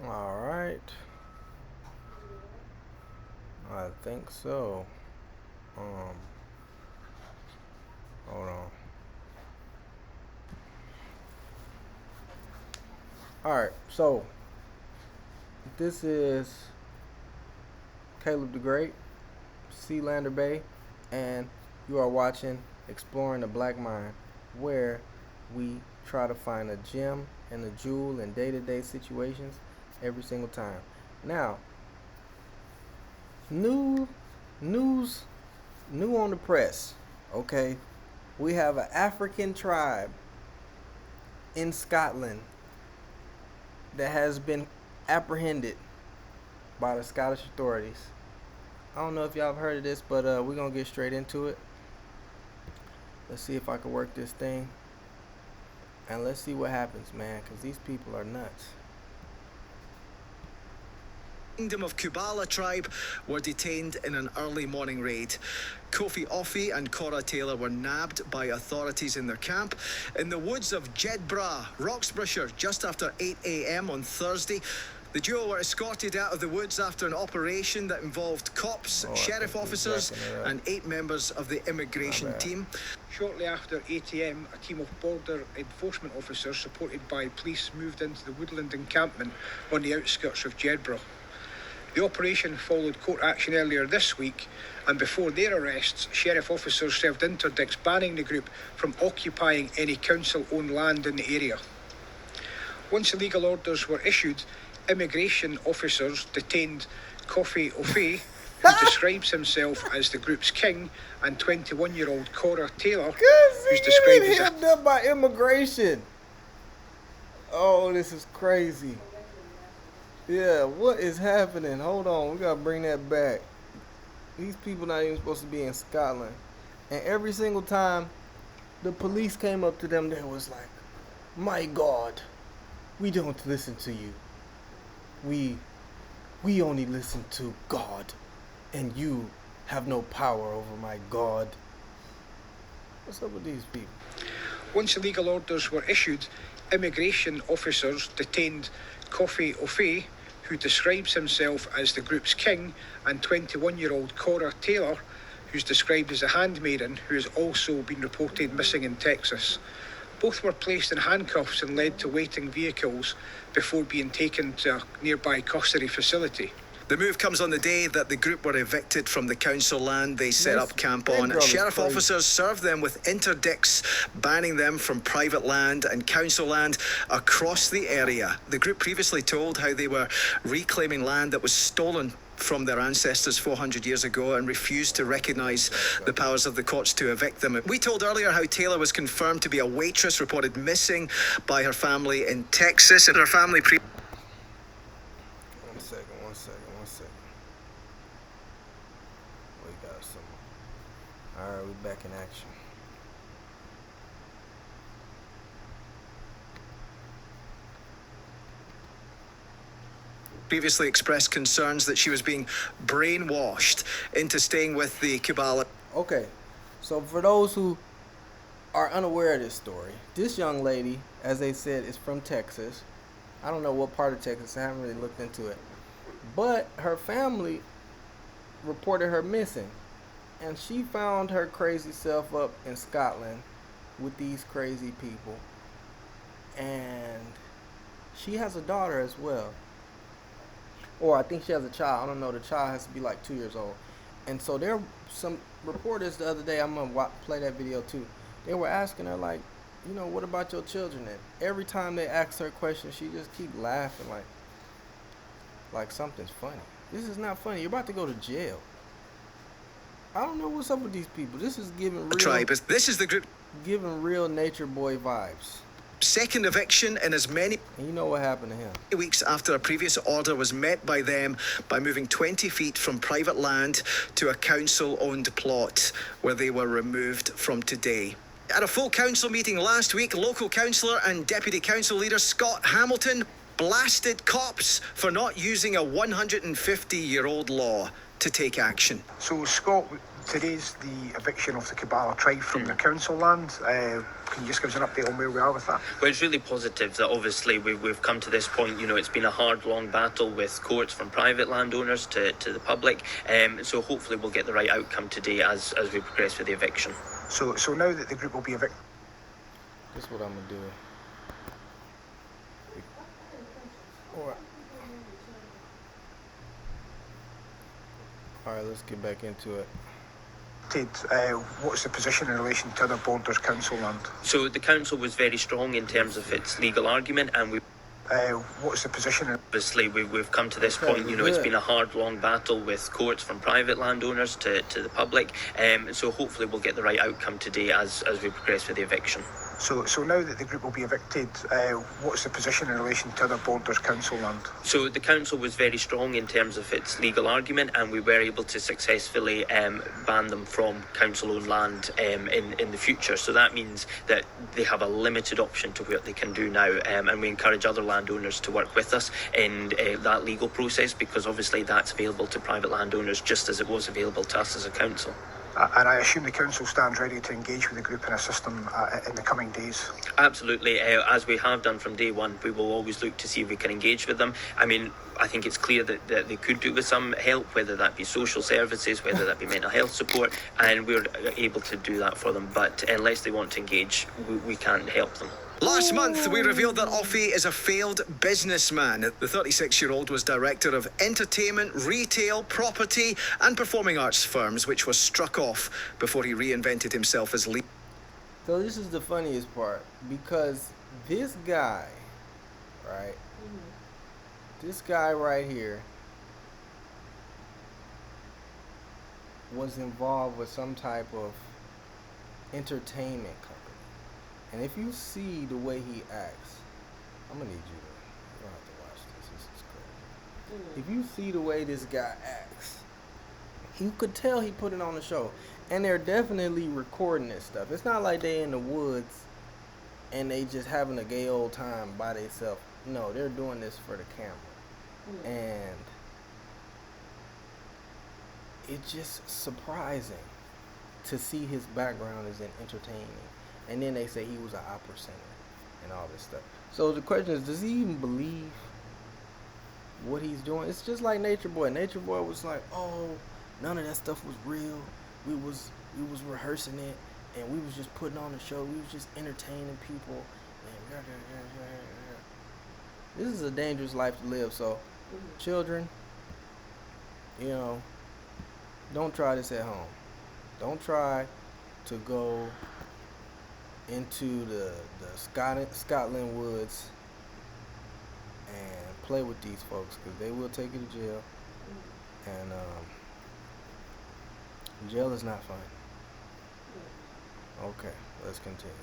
All right. I think so. Um, Hold on. All right. So this is Caleb the Great, Sealander Bay, and you are watching Exploring the Black Mind, where we try to find a gem and a jewel in day-to-day situations every single time. Now, new news, new on the press. Okay, we have an African tribe in Scotland that has been apprehended by the Scottish authorities. I don't know if y'all have heard of this, but we're gonna get straight into it. Let's see if I can work this thing, and let's see what happens, man, because these people are nuts. Kingdom of Kubala tribe were detained in an early morning raid. Kofi Offey and Cora Taylor were nabbed by authorities in their camp in the woods of Jedburgh, Roxburghshire, just after 8 a.m. on Thursday. The duo were escorted out of the woods after an operation that involved cops, sheriff officers, and 8 members of the immigration team. Shortly after 8 a.m, a team of border enforcement officers supported by police moved into the woodland encampment on the outskirts of Jedburgh. The operation followed court action earlier this week, and before their arrests, sheriff officers served interdicts banning the group from occupying any council-owned land in the area. Once the legal orders were issued, immigration officers detained Kofi Offey, who describes himself as the group's king, and 21-year-old Cora Taylor, who's described as hemmed up by immigration. Oh, this is crazy. Yeah, what is happening? Hold on, we gotta bring that back. These people not even supposed to be in Scotland. And every single time the police came up to them, they was like, "My God, we don't listen to you. We only listen to God, and you have no power over my God." What's up with these people? Once the legal orders were issued, immigration officers detained Kofi Offey, who describes himself as the group's king, and 21-year-old Cora Taylor, who's described as a handmaiden, who has also been reported missing in Texas. Both were placed in handcuffs and led to waiting vehicles before being taken to a nearby custody facility. The move comes on the day that the group were evicted from the council land they set up camp on. Sheriff officers served them with interdicts, banning them from private land and council land across the area. The group previously told how they were reclaiming land that was stolen from their ancestors 400 years ago and refused to recognise the powers of the courts to evict them. We told earlier how Taylor was confirmed to be a waitress reported missing by her family in Texas, and her family One second. We got some. Alright, we back in action. previously expressed concerns that she was being brainwashed into staying with the Kubala. Okay, so for those who are unaware of this story, this young lady, as they said, is from Texas. I don't know what part of Texas, I haven't really looked into it. But her family reported her missing. And she found her crazy self up in Scotland with these crazy people. And she has a daughter as well. Or I think she has a child. I don't know. The child has to be like 2 years old. And so there were some reporters the other day. I'm going to play that video too. They were asking her, like, you know, what about your children? And every time they asked her questions, she just keep laughing like something's funny. This is not funny. You're about to go to jail. I don't know what's up with these people. This is giving real tribe. This is the group giving real Nature Boy vibes. Second eviction in as many. And you know what happened to him? Weeks after a previous order was met by them by moving 20 feet from private land to a council-owned plot where they were removed from today. At a full council meeting last week, local councillor and deputy council leader Scott Hamilton blasted cops for not using a 150-year-old law to take action. So Scott Today's the eviction of the Kubala tribe from their council land. Can you just give us an update on where we are with that? Well, it's really positive that obviously we've come to this point. You know, it's been a hard, long battle with courts from private landowners to the public. So hopefully we'll get the right outcome today as we progress with the eviction. So now that the group will be evicted. This is what I'm gonna do. All right, let's get back into it. What's the position in relation to other borders council land? So the council was very strong in terms of its legal argument, and what's the position? Obviously, we've come to this point. You know, it's been a hard, long battle with courts from private landowners to the public. So hopefully we'll get the right outcome today as we progress with the eviction. So now that the group will be evicted, what's the position in relation to other borders council land? So the council was very strong in terms of its legal argument, and we were able to successfully ban them from council-owned land in the future. So that means that they have a limited option to what they can do now, and we encourage other landowners to work with us in that legal process, because obviously that's available to private landowners just as it was available to us as a council. And I assume the council stands ready to engage with the group and assist them in the coming days? Absolutely. As we have done from day one, we will always look to see if we can engage with them. I mean, I think it's clear that they could do with some help, whether that be social services, whether that be mental health support, and we're able to do that for them. But unless they want to engage, we can't help them. Last month, we revealed that Offie is a failed businessman. The 36-year-old was director of entertainment, retail, property and performing arts firms, which was struck off before he reinvented himself as lead. So this is the funniest part, because this guy, right? This guy right here was involved with some type of entertainment company. And if you see the way he acts, I'm gonna need you don't have to watch this. This is crazy. If you see the way this guy acts, you could tell he put it on the show. And they're definitely recording this stuff. It's not like they in the woods and they just having a gay old time by themselves. No, they're doing this for the camera. And it's just surprising to see his background is in entertaining. And then they say he was an opera singer and all this stuff. So the question is, does he even believe what he's doing? It's just like Nature Boy. Nature Boy was like, oh, none of that stuff was real. We was rehearsing it, and we was just putting on the show. We was just entertaining people. This is a dangerous life to live. So, children, you know, don't try this at home. Don't try to go into the Scotland woods and play with these folks, because they will take you to jail. And jail is not fun. Okay, let's continue.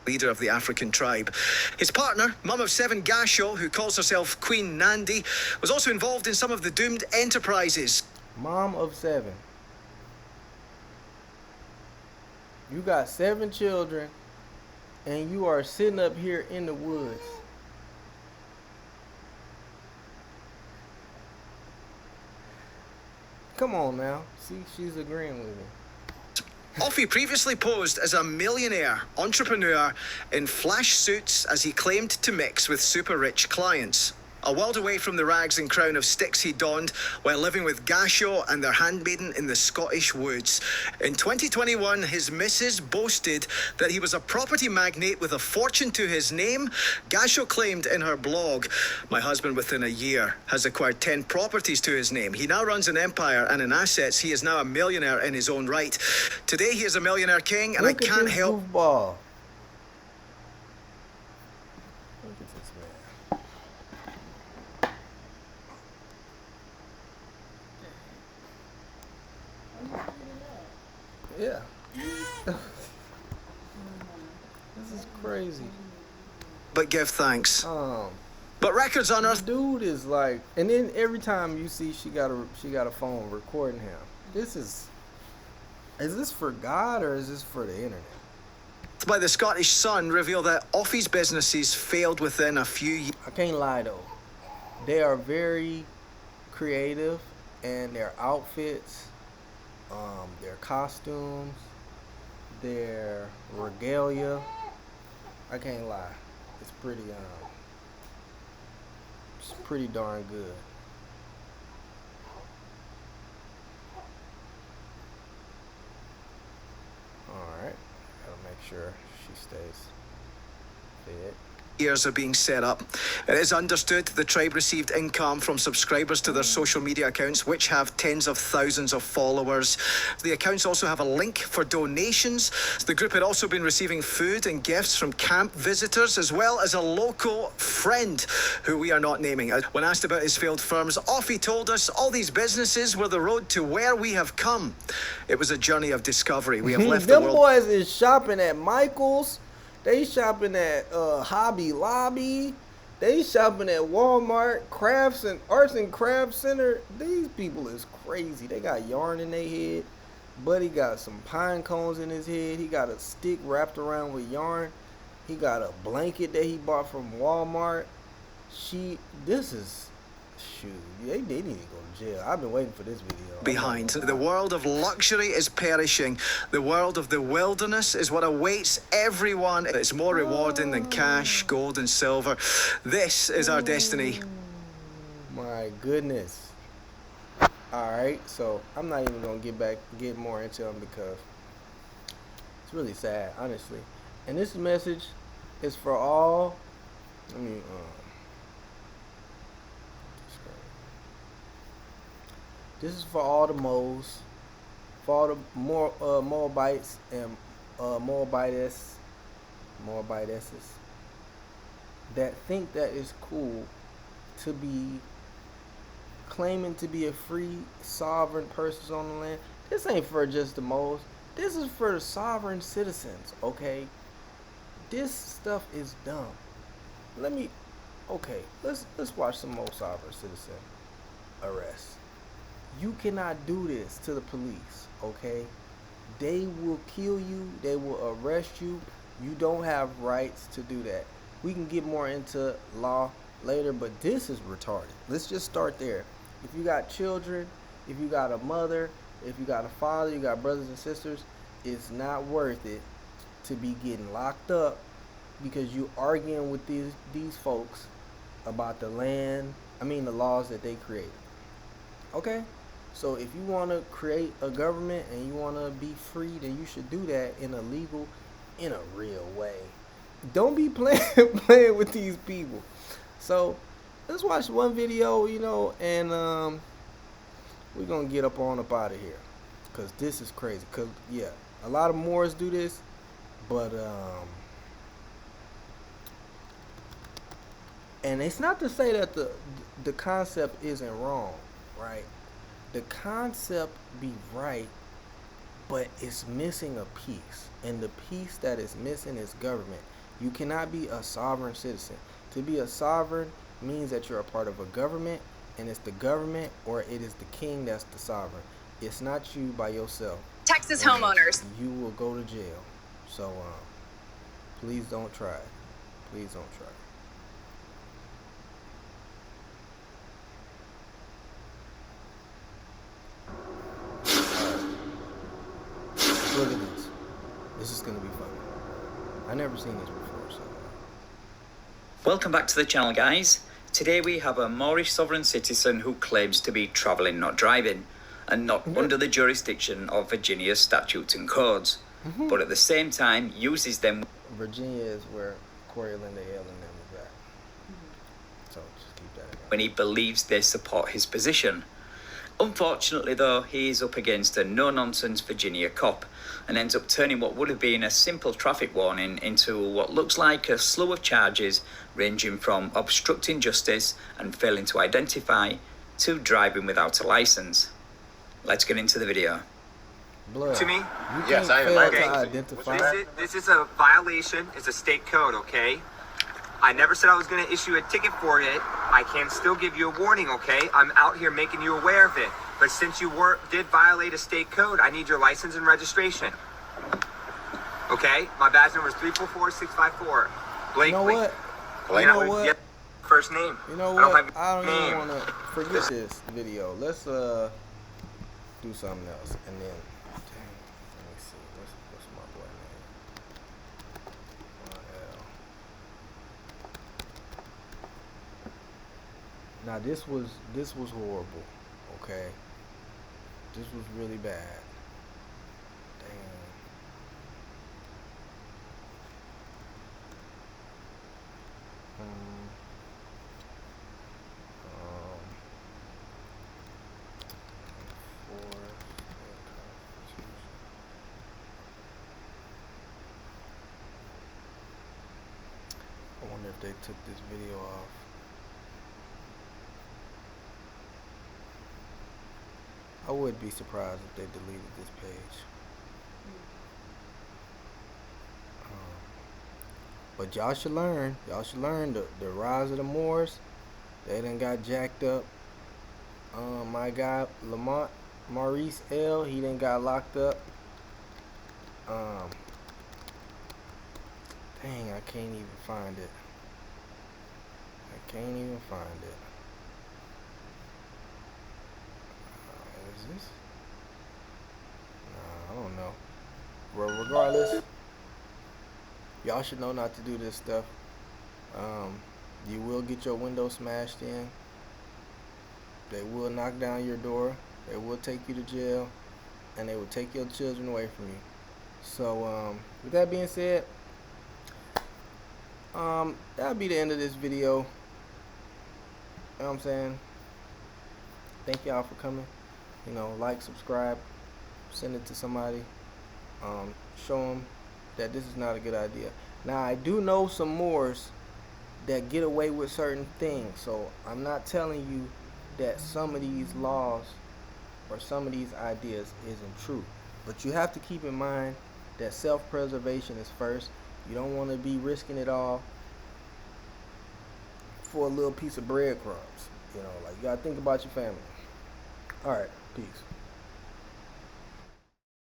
Leader of the African tribe. His partner, mum of 7 Gasho, who calls herself Queen Nandi, was also involved in some of the doomed enterprises. Mom of 7. You got 7 children, and you are sitting up here in the woods. Come on now. See, she's agreeing with me. Offie previously posed as a millionaire entrepreneur in flash suits as he claimed to mix with super rich clients. A world away from the rags and crown of sticks he donned while living with Gasho and their handmaiden in the Scottish woods. In 2021, his missus boasted that he was a property magnate with a fortune to his name. Gasho claimed in her blog, "My husband within a year has acquired 10 properties to his name. He now runs an empire, and in assets he is now a millionaire in his own right. Today he is a millionaire king, and Look I can't at this help..." goofball. Look at this man. Yeah. This is crazy. But give thanks. Um, But records unearthed. dude is like, and then every time you see she got a phone recording him. Is this for God or is this for the internet? by the Scottish Sun reveal that office businesses failed within a few years. I can't lie though. They are very creative in their outfits, their costumes, their regalia. I can't lie. It's pretty darn good. Alright. Gotta make sure she stays fed. Years are being set up. It is understood the tribe received income from subscribers to their social media accounts, which have tens of thousands of followers. The accounts also have a link for donations. The group had also been receiving food and gifts from camp visitors, as well as a local friend who we are not naming. When asked about his failed firms, Offie told us all these businesses were the road to where we have come. It was a journey of discovery. We have left the Them world. boys is shopping at Michael's. They shopping at Hobby Lobby. They shopping at Walmart, Crafts and Arts and Crafts Center. These people is crazy. They got yarn in their head. Buddy got some pine cones in his head. He got a stick wrapped around with yarn. He got a blanket that he bought from Walmart. They need to go to jail. I've been waiting for this video. Behind. The world of luxury is perishing. The world of the wilderness is what awaits everyone. It's more rewarding than cash, gold, and silver. This is our destiny. My goodness. Alright, so I'm not even gonna get more into them because it's really sad, honestly. And this message is for all. This is for all the moles, for all the Moabites and Moabitesses that think that it's cool to be claiming to be a free sovereign person on the land. This ain't for just the moles. This is for the sovereign citizens, okay? This stuff is dumb. Let's watch some more sovereign citizen arrests. You cannot do this to the police, okay? They will kill you. They will arrest you. You don't have rights to do that. We can get more into law later, but this is retarded. Let's just start there. If you got children, if you got a mother, if you got a father, you got brothers and sisters, it's not worth it to be getting locked up because you arguing with these folks about the laws that they created. Okay? So if you want to create a government and you want to be free, then you should do that in a real way. Don't be playing with these people. So let's watch one video, and we're going to get up out of here. Because this is crazy. Because, yeah, a lot of Moors do this. But, and it's not to say that the concept isn't wrong, right? The concept be right, but it's missing a piece. And the piece that is missing is government. You cannot be a sovereign citizen. To be a sovereign means that you're a part of a government, and it's the government or it is the king that's the sovereign. It's not you by yourself. Texas homeowners. You will go to jail. So, please don't try it. Please don't try it. Look at this. This is going to be fun. I never seen this before, so. Welcome back to the channel, guys. Today we have a Moorish sovereign citizen who claims to be travelling, not driving, and not under the jurisdiction of Virginia's statutes and codes, but at the same time uses them. Virginia is where Corey Linda Hale and them is at. So just keep that in mind. When he believes they support his position. Unfortunately, though, he is up against a no-nonsense Virginia cop and ends up turning what would have been a simple traffic warning into what looks like a slew of charges ranging from obstructing justice and failing to identify to driving without a license. Let's get into the video. Blood. To me? You Yes, can't I am. fail Okay. to identify. This is a violation. It's a state code, okay? I never said I was going to issue a ticket for it. I can still give you a warning, okay? I'm out here making you aware of it. But since you did violate a state code, I need your license and registration. Okay? My badge number is 344654. Blake. You know what? You know what? Yep. First name. You know I don't what? have I don't name. even want to forget this video. Let's do something else, and then dang, let me see. What's my boy name? Now this was horrible. Okay, this was really bad. Damn. I wonder if they took this video off. I would be surprised if they deleted this page. But y'all should learn. Y'all should learn the rise of the Moors. They done got jacked up. My guy Lamont Maurice L. He done got locked up. Dang, I can't even find it. I can't even find it. Is this? Nah, I don't know. Well, regardless, y'all should know not to do this stuff. You will get your window smashed in. They will knock down your door. They will take you to jail, and they will take your children away from you. So, with that being said, that'll be the end of this video. You know what I'm saying? Thank y'all for coming. You know, like, subscribe, send it to somebody. Show them that this is not a good idea. Now, I do know some Moors that get away with certain things, so I'm not telling you that some of these laws or some of these ideas isn't true, but you have to keep in mind that self-preservation is first. You don't want to be risking it all for a little piece of breadcrumbs. You know, like, you gotta think about your family. All right, peace.